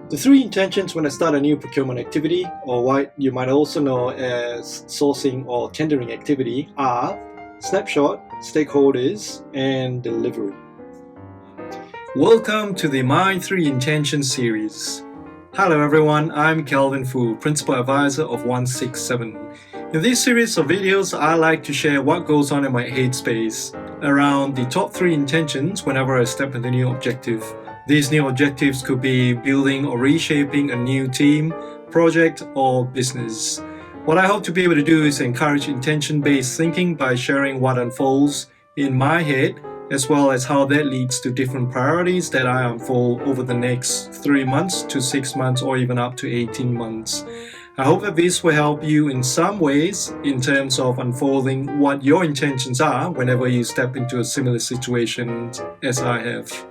The three intentions when I start a new procurement activity, or what you might also know as sourcing or tendering activity, are snapshot, stakeholders, and delivery. Welcome to the My Three Intentions series. Hello everyone, I'm Calvin Fu, Principal Advisor of 167. In this series of videos, I like to share what goes on in my headspace around the top three intentions whenever I step into a new objective. These new objectives could be building or reshaping a new team, project, or business. What I hope to be able to do is encourage intention-based thinking by sharing what unfolds in my head, as well as how that leads to different priorities that I unfold over the next 3 months to 6 months or even up to 18 months. I hope that this will help you in some ways in terms of unfolding what your intentions are whenever you step into a similar situation as I have.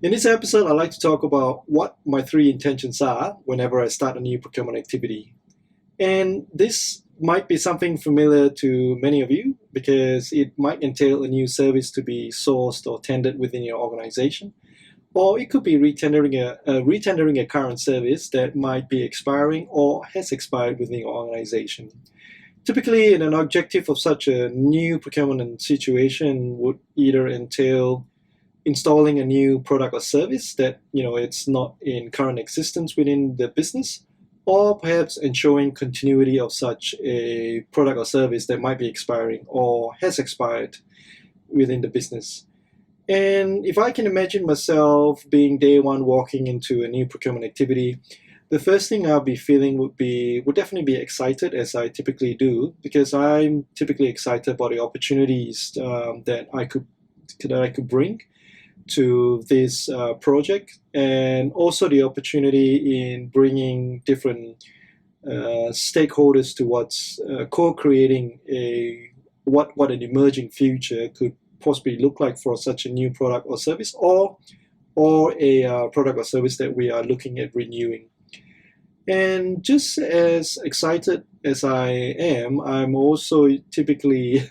In this episode, I'd like to talk about what my three intentions are whenever I start a new procurement activity. And this might be something familiar to many of you because it might entail a new service to be sourced or tendered within your organization. Or it could be retendering a current service that might be expiring or has expired within your organization. Typically, an objective of such a new procurement situation would either entail installing a new product or service that it's not in current existence within the business, or perhaps ensuring continuity of such a product or service that might be expiring or has expired within the business. And if I can imagine myself being day one walking into a new procurement activity, the first thing I'll be feeling would definitely be excited, as I typically do, because I'm typically excited about the opportunities that I could bring to this project, and also the opportunity in bringing different stakeholders towards co-creating what an emerging future could possibly look like for such a new product or service, or a product or service that we are looking at renewing. And just as excited as I am, I'm also typically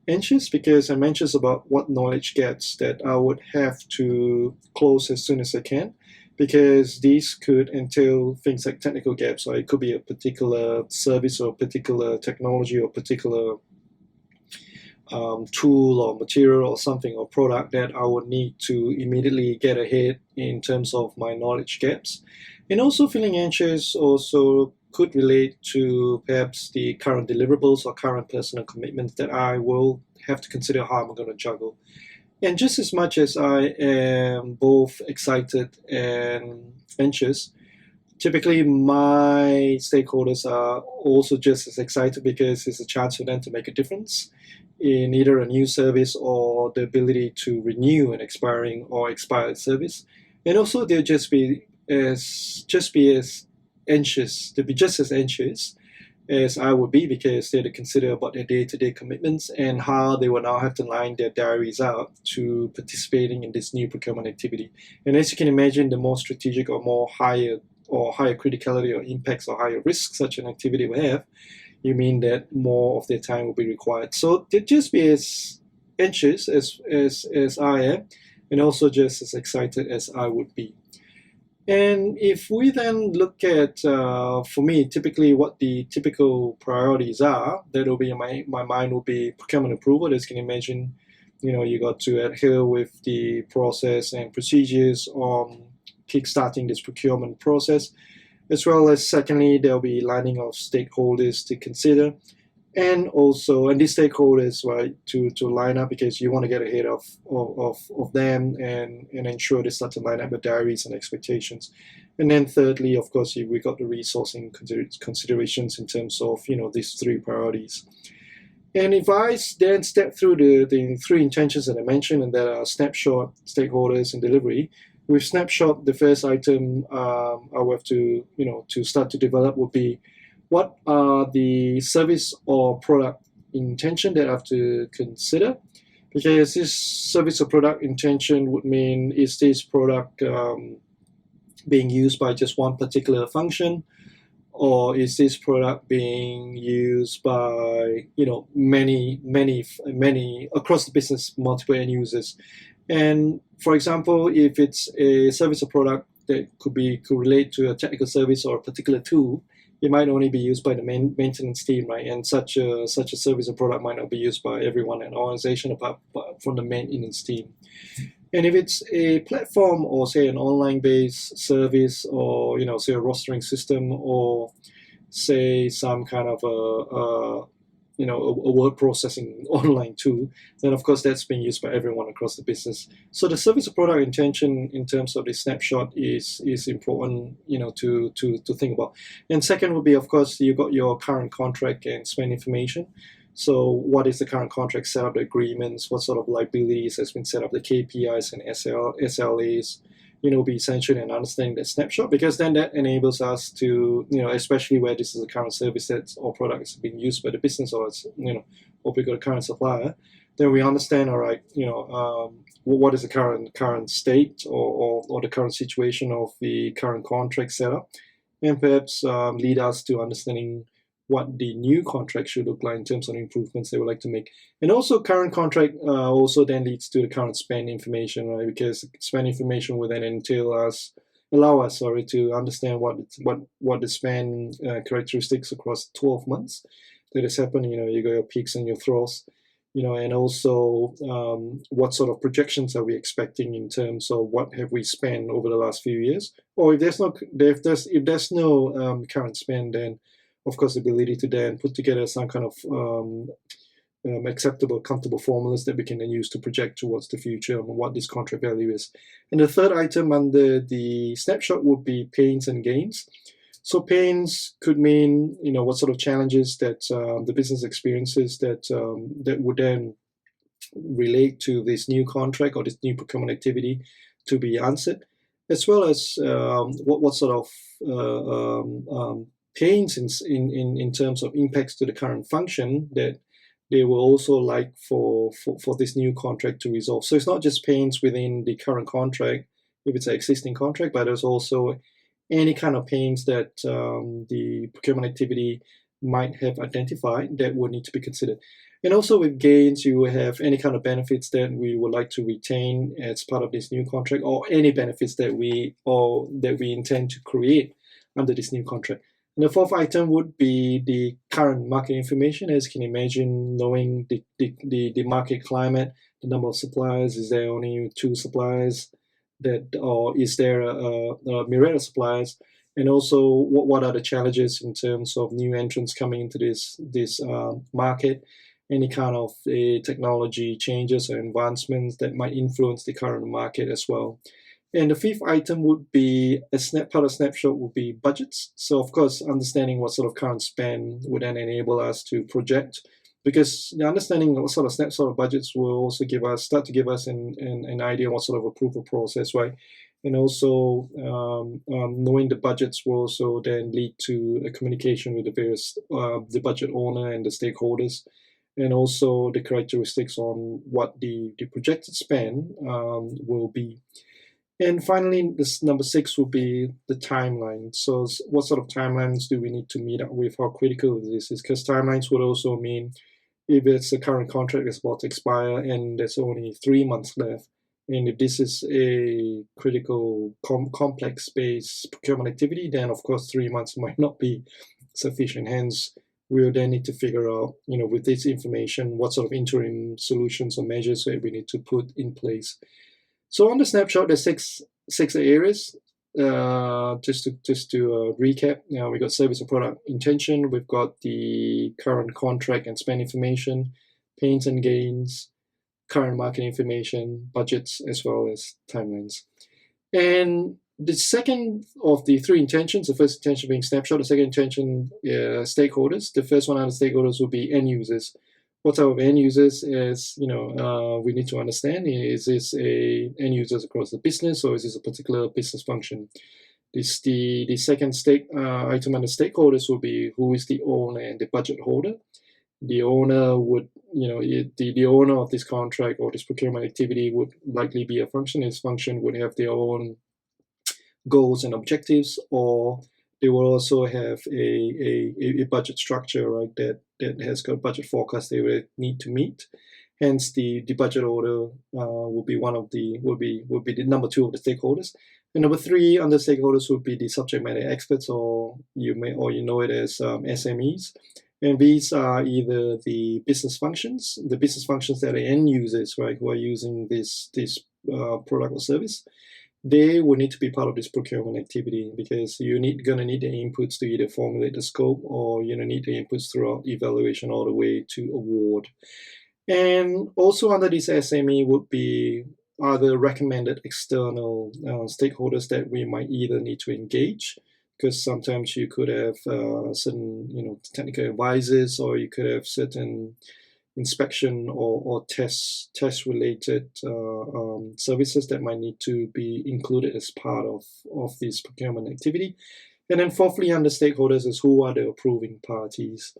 anxious, because I'm anxious about what knowledge gaps that I would have to close as soon as I can, because these could entail things like technical gaps, or it could be a particular service or a particular technology or particular tool or material or something or product that I would need to immediately get ahead in terms of my knowledge gaps. And also feeling anxious also could relate to perhaps the current deliverables or current personal commitments that I will have to consider how I'm going to juggle. And just as much as I am both excited and anxious, typically my stakeholders are also just as excited, because it's a chance for them to make a difference in either a new service or the ability to renew an expiring or expired service. And also they'll just be as anxious, to be just as anxious as I would be, because they had to consider about their day-to-day commitments and how they will now have to line their diaries out to participating in this new procurement activity. And as you can imagine, the more strategic or higher criticality or impacts or higher risk such an activity will have, you mean that more of their time will be required. So they'd just be as anxious as I am, and also just as excited as I would be. And if we then look at, for me, typically what the typical priorities are, that will be in my mind will be procurement approval. As you can imagine, you got to adhere with the process and procedures on kickstarting this procurement process, as well as secondly, there'll be lining of stakeholders to consider, and these stakeholders, right, to line up, because you want to get ahead of them and ensure they start to line up with diaries and expectations. And then thirdly, of course, we got the resourcing considerations in terms of these three priorities. And if I then step through the three intentions that I mentioned, and that are snapshot, stakeholders, and delivery. With snapshot, the first item I will have to start to develop would be, what are the service or product intention that I have to consider? Because this service or product intention would mean, is this product being used by just one particular function, or is this product being used by many across the business, multiple end users? And for example, if it's a service or product that could relate to a technical service or a particular tool, it might only be used by the maintenance team, right? And such a service or product might not be used by everyone in an organization apart from the maintenance team. And if it's a platform or say an online-based service, or say a rostering system, or say some kind of a word processing online tool, then of course that's being used by everyone across the business. So the service or product intention in terms of the snapshot is important, to think about. And second would be, of course, you got your current contract and spend information. So what is the current contract setup, the agreements, what sort of liabilities has been set up, the KPIs and SLAs, be essential in understanding that snapshot, because then that enables us to, especially where this is a current service or product is being used by the business, or it's, or we got a current supplier, then we understand, all right, what is the current state or the current situation of the current contract setup, and perhaps lead us to understanding what the new contract should look like in terms of improvements they would like to make. And also current contract also then leads to the current spend information, right? Because spend information will then allow us to understand what the spend characteristics across 12 months that has happened. You got your peaks and your troughs, and also what sort of projections are we expecting in terms of what have we spent over the last few years, or if there's no current spend, then of course, the ability to then put together some kind of acceptable, comfortable formulas that we can then use to project towards the future and what this contract value is. And the third item under the snapshot would be pains and gains. So pains could mean, what sort of challenges that the business experiences that would then relate to this new contract or this new procurement activity to be answered, as well as what sort of pains in terms of impacts to the current function that they will also like for this new contract to resolve. So it's not just pains within the current contract, if it's an existing contract, but there's also any kind of pains that the procurement activity might have identified that would need to be considered. And also with gains, you will have any kind of benefits that we would like to retain as part of this new contract, or any benefits that we intend to create under this new contract. And the fourth item would be the current market information. As you can imagine, knowing the market climate, the number of suppliers, is there only 2 suppliers, or is there a myriad of suppliers? And also, what are the challenges in terms of new entrants coming into this market? Any kind of technology changes or advancements that might influence the current market as well. And the fifth item would be part of snapshot would be budgets. So of course, understanding what sort of current spend would then enable us to project, because the understanding what sort of snapshot of budgets will also start to give us an idea what sort of approval process, right? And also knowing the budgets will also then lead to a communication with the various the budget owner and the stakeholders, and also the characteristics on what the projected spend will be. And finally, this number 6 will be the timeline. So what sort of timelines do we need to meet up with? How critical this is? Because timelines would also mean if it's a current contract that's about to expire and there's only 3 months left, and if this is a critical complex-based procurement activity, then of course 3 months might not be sufficient. Hence, we'll then need to figure out, with this information, what sort of interim solutions or measures that we need to put in place. So on the snapshot, there's six areas. Just to recap, we got service or product intention. We've got the current contract and spend information, pains and gains, current market information, budgets, as well as timelines. And the second of the 3 intentions, the first intention being snapshot, the second intention, stakeholders. The first one out of stakeholders will be end users. What type of end users is, we need to understand. Is this end users across the business, or is this a particular business function? The second item under stakeholders will be who is the owner and the budget holder. The owner would, the owner of this contract or this procurement activity would likely be a function. This function would have their own goals and objectives, or they will also have a budget structure, right, that has got budget forecast they will need to meet. Hence, the budget holder will be the number 2 of the stakeholders. And number three under stakeholders would be the subject matter experts, or you know it as SMEs. And these are either the business functions that are end users, right, who are using this product or service. They will need to be part of this procurement activity, because you're gonna need the inputs to either formulate the scope, or need the inputs throughout evaluation all the way to award. And also under this SME would be other recommended external stakeholders that we might either need to engage, because sometimes you could have certain technical advisors, or you could have certain inspection or test related services that might need to be included as part of this procurement activity. And then fourthly under stakeholders is who are the approving parties.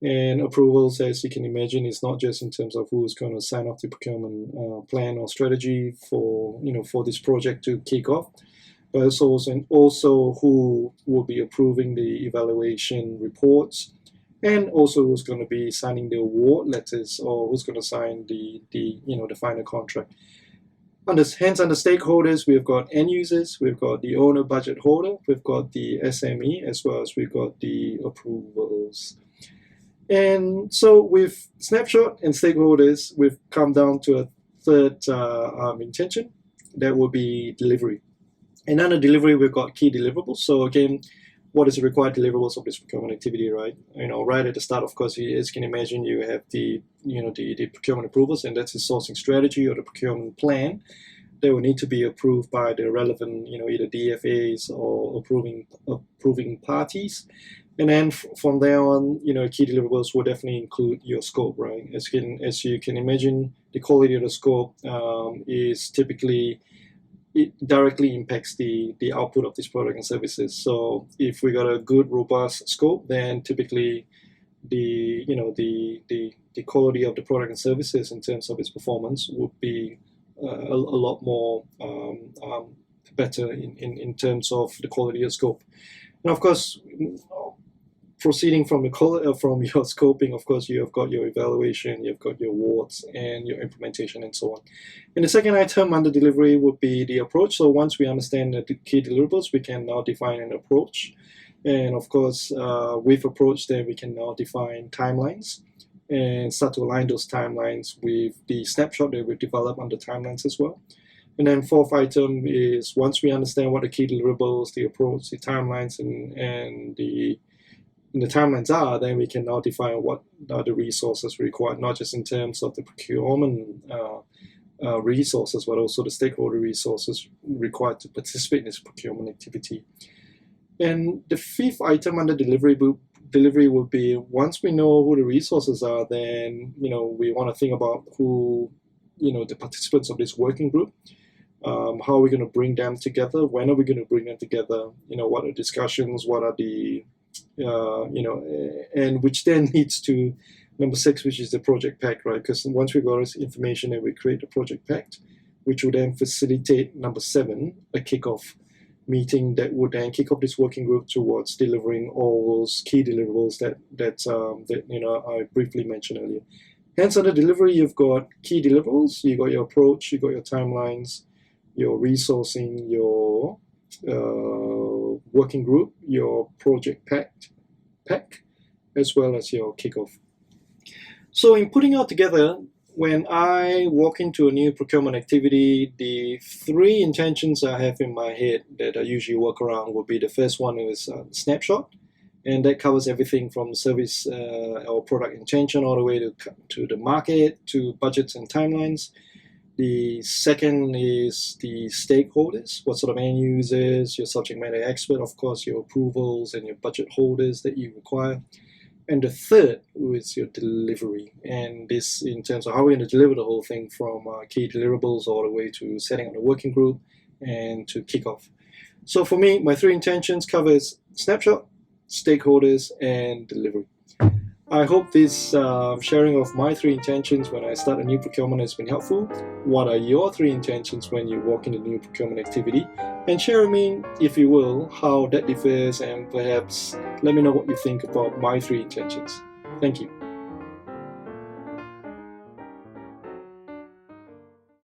And approvals, as you can imagine, is not just in terms of who's going to sign off the procurement plan or strategy for this project to kick off, but it's also who will be approving the evaluation reports, and also who's going to be signing the award letters, or who's going to sign the final contract. Hence, under stakeholders, we've got end users, we've got the owner budget holder, we've got the SME, as well as we've got the approvals. And so with snapshot and stakeholders, we've come down to a third intention. That will be delivery. And under delivery, we've got key deliverables. So again, what is the required deliverables of this procurement activity, right? Right at the start, of course, as you can imagine, you have the procurement approvals, and that's the sourcing strategy or the procurement plan. They will need to be approved by the relevant, either DFAs or approving parties. And then from there on, key deliverables will definitely include your scope, right? As you can imagine, the quality of the scope is typically, it directly impacts the output of this product and services. So if we got a good, robust scope, then typically the quality of the product and services in terms of its performance would be a lot more better in terms of the quality of scope. And of course, proceeding from your scoping, of course, you have got your evaluation, you've got your awards, and your implementation, and so on. And the second item under delivery would be the approach. So once we understand the key deliverables, we can now define an approach. And of course, with approach, then we can now define timelines and start to align those timelines with the snapshot that we've developed under timelines as well. And then fourth item is, once we understand what the key deliverables, the approach, the timelines, and the timelines are, then we can now define what are the resources required, not just in terms of the procurement resources, but also the stakeholder resources required to participate in this procurement activity. And the fifth item under delivery will be, once we know who the resources are, then we want to think about who the participants of this working group. How are we going to bring them together? When are we going to bring them together? What are discussions? What are the and which then leads to number 6, which is the project pack, right? Because once we got this information, then we create the project pack, which would then facilitate number 7, a kickoff meeting that would then kick off this working group towards delivering all those key deliverables that I briefly mentioned earlier. Hence, under delivery, you've got key deliverables, you got your approach, you got your timelines, your resourcing, your working group, your project pack, as well as your kickoff. So in putting it all together, when I walk into a new procurement activity, the 3 intentions I have in my head that I usually work around would be, the first one is snapshot, and that covers everything from service or product intention all the way to the market, to budgets and timelines. The second is the stakeholders, what sort of end users, your subject matter expert, of course, your approvals and your budget holders that you require. And the third is your delivery, and this in terms of how we're going to deliver the whole thing, from key deliverables all the way to setting up the working group and to kickoff. So for me, my 3 intentions covers snapshot, stakeholders, and delivery. I hope this sharing of my 3 intentions when I start a new procurement has been helpful. What are your 3 intentions when you walk into a new procurement activity? And share with me, if you will, how that differs, and perhaps let me know what you think about my 3 intentions. Thank you.